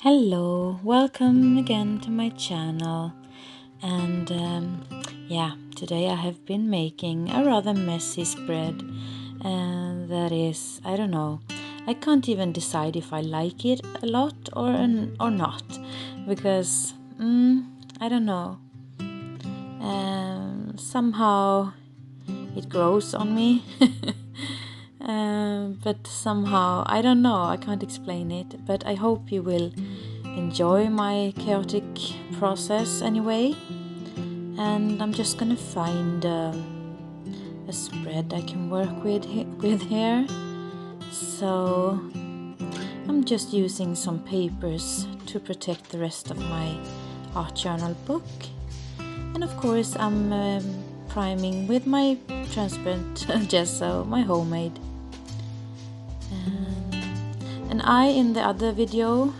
Hello, welcome again to my channel. And yeah, today I have been making a rather messy spread, and that is, I don't know, I can't even decide if I like it a lot or not, because I don't know, somehow it grows on me. But somehow, I don't know, I can't explain it, but I hope you will enjoy my chaotic process anyway. And I'm just gonna find a spread I can work with here. So I'm just using some papers to protect the rest of my art journal book. And of course I'm priming with my transparent gesso, my homemade. And I, in the other video,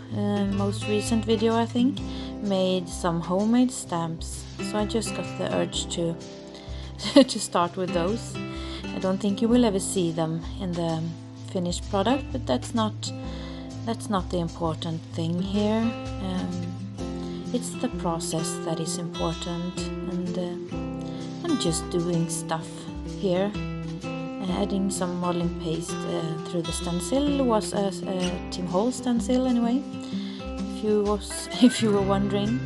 most recent video I think, made some homemade stamps. So I just got the urge to to start with those. I don't think you will ever see them in the finished product, but that's not the important thing here. It's the process that is important, and I'm just doing stuff here. Adding some modeling paste through the stencil was a Tim Holz stencil anyway, if you were wondering.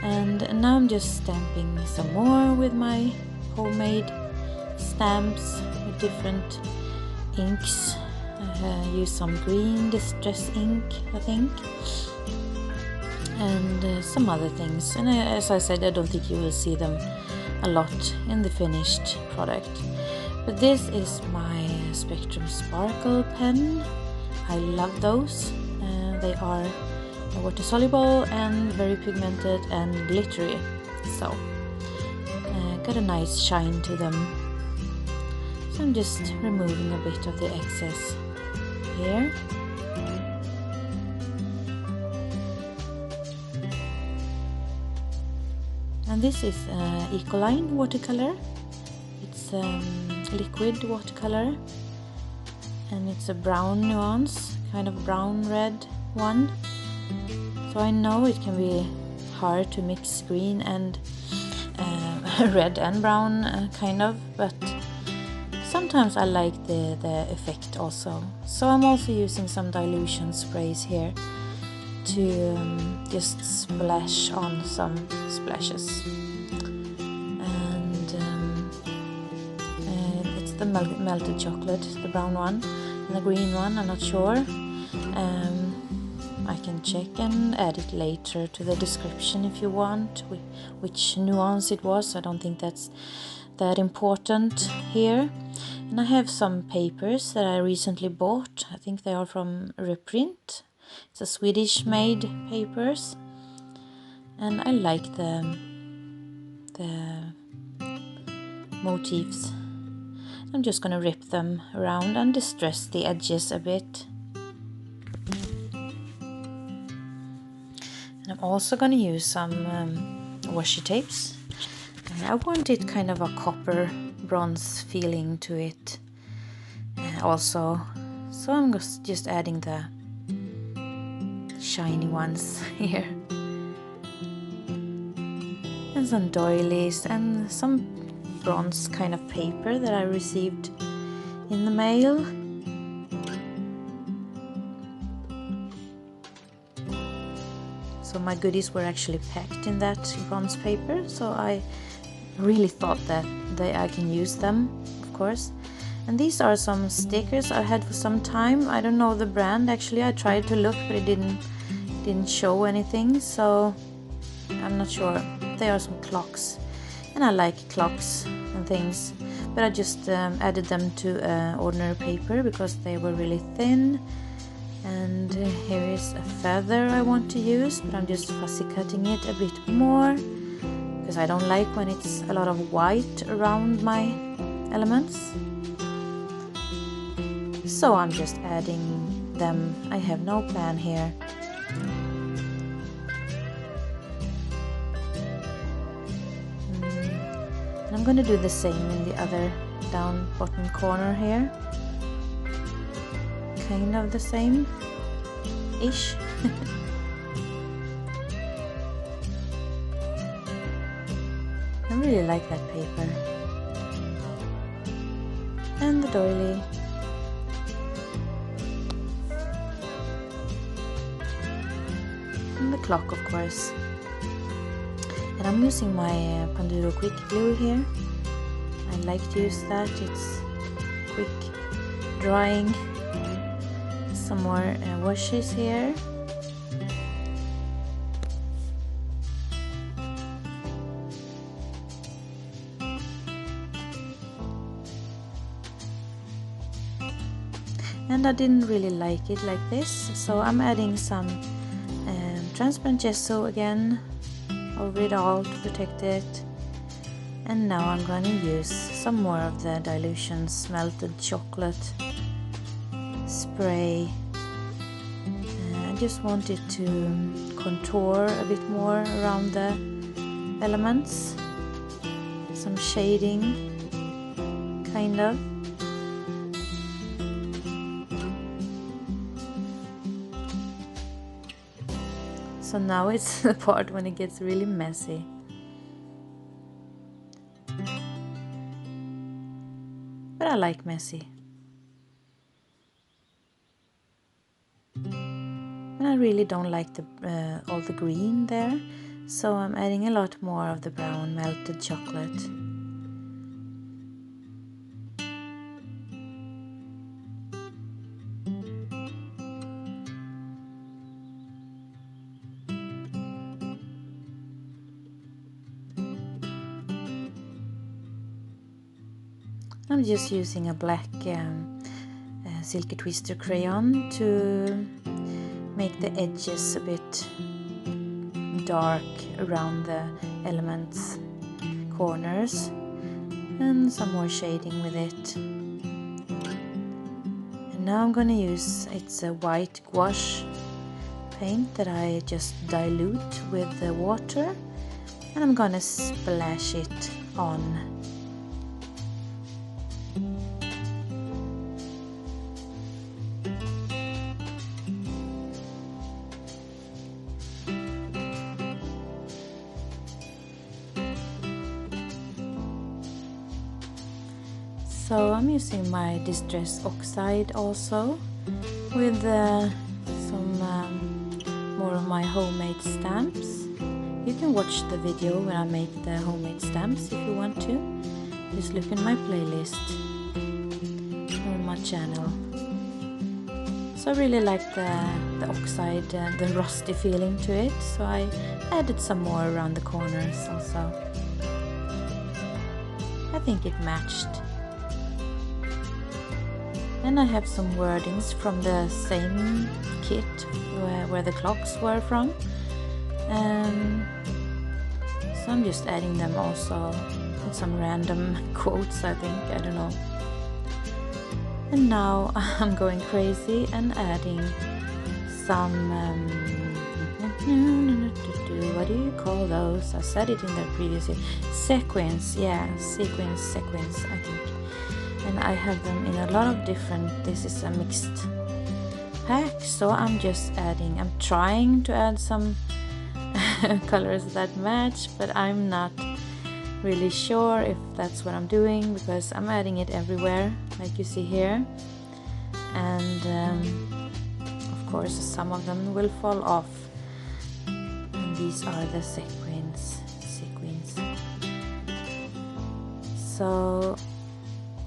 And now I'm just stamping some more with my homemade stamps with different inks. I use some green distress ink, I think, and some other things. And as I said, I don't think you will see them a lot in the finished product. But this is my Spectrum Sparkle pen. I love those. They are water soluble and very pigmented and glittery. So got a nice shine to them. So I'm just removing a bit of the excess here. And this is Ecoline watercolor. It's liquid watercolor, and it's a brown nuance, kind of brown red one. So I know it can be hard to mix green and red and brown kind of, but sometimes I like the effect also. So I'm also using some dilution sprays here to just splash on some splashes. The melted chocolate, the brown one, and the green one, I'm not sure. I can check and add it later to the description if you want, which nuance it was. I don't think that's that important here. And I have some papers that I recently bought. I think they are from Reprint. It's a Swedish made papers, and I like the motifs. I'm just going to rip them around and distress the edges a bit. And I'm also going to use some washi tapes. And I wanted kind of a copper bronze feeling to it also. So I'm just adding the shiny ones here. And some doilies and some bronze kind of paper that I received in the mail. So my goodies were actually packed in that bronze paper, so I really thought that I can use them, of course. And these are some stickers I had for some time. I don't know the brand actually. I tried to look, but it didn't show anything, so I'm not sure. They are some clocks. And I like clocks and things, but I just added them to ordinary paper because they were really thin. And here is a feather I want to use, but I'm just fussy cutting it a bit more because I don't like when it's a lot of white around my elements. So I'm just adding them. I have no plan here. I'm going to do the same in the other down bottom corner here. Kind of the same ish. really like that paper. And the doily. And the clock, of course. And I'm using my Panduro Quick Glue here. I like to use that, it's quick drying. Some more washes here. And I didn't really like it like this, so I'm adding some transparent gesso again over it all to protect it. And now I'm going to use some more of the Dylusions melted chocolate spray. I just wanted to contour a bit more around the elements, some shading kind of. So now it's the part when it gets really messy. But I like messy. And I really don't like the all the green there, so I'm adding a lot more of the brown melted chocolate. I'm just using a black Silky Twister crayon to make the edges a bit dark around the elements, corners, and some more shading with it. And now I'm going to use, it's a white gouache paint that I just dilute with the water, and I'm going to splash it on. So I'm using my Distress Oxide also with some more of my homemade stamps. You can watch the video when I make the homemade stamps if you want to. Just look in my playlist on my channel. So I really like the oxide, the rusty feeling to it, so I added some more around the corners also. I think it matched. And I have some wordings from the same kit where the clocks were from. So I'm just adding them also with some random quotes, I think, I don't know. And now I'm going crazy and adding some, what do you call those? I said it in the previous video. Sequins, yeah, sequins, I think. And I have them in a lot of different, this is a mixed pack, so I'm just adding, I'm trying to add some colors that match, but I'm not really sure if that's what I'm doing, because I'm adding it everywhere, like you see here. And of course some of them will fall off. And these are the sequins. So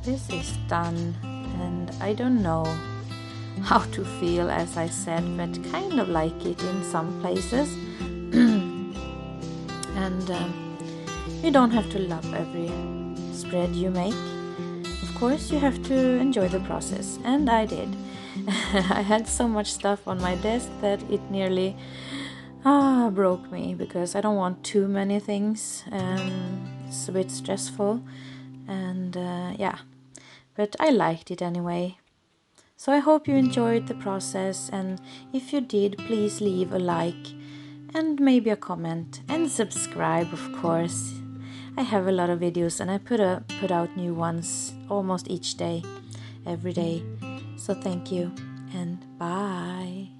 this is done, and I don't know how to feel, as I said, but kind of like it in some places. And you don't have to love every spread you make. Of course, you have to enjoy the process, and I did. I had so much stuff on my desk that it nearly broke me, because I don't want too many things. It's a bit stressful, and yeah. But I liked it anyway. So I hope you enjoyed the process, and if you did, please leave a like and maybe a comment, and subscribe, of course. I have a lot of videos, and I put out new ones almost each day, every day. So thank you, and bye.